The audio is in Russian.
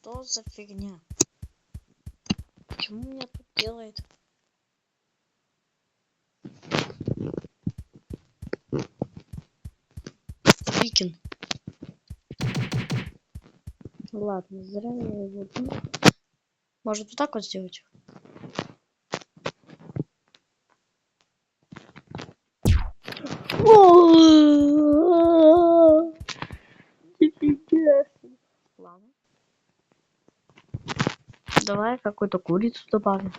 Что за фигня? Почему меня тут делает? Викин. Ладно, зря я его... Может вот так вот сделать? Ладно. Давай какую-то курицу добавим.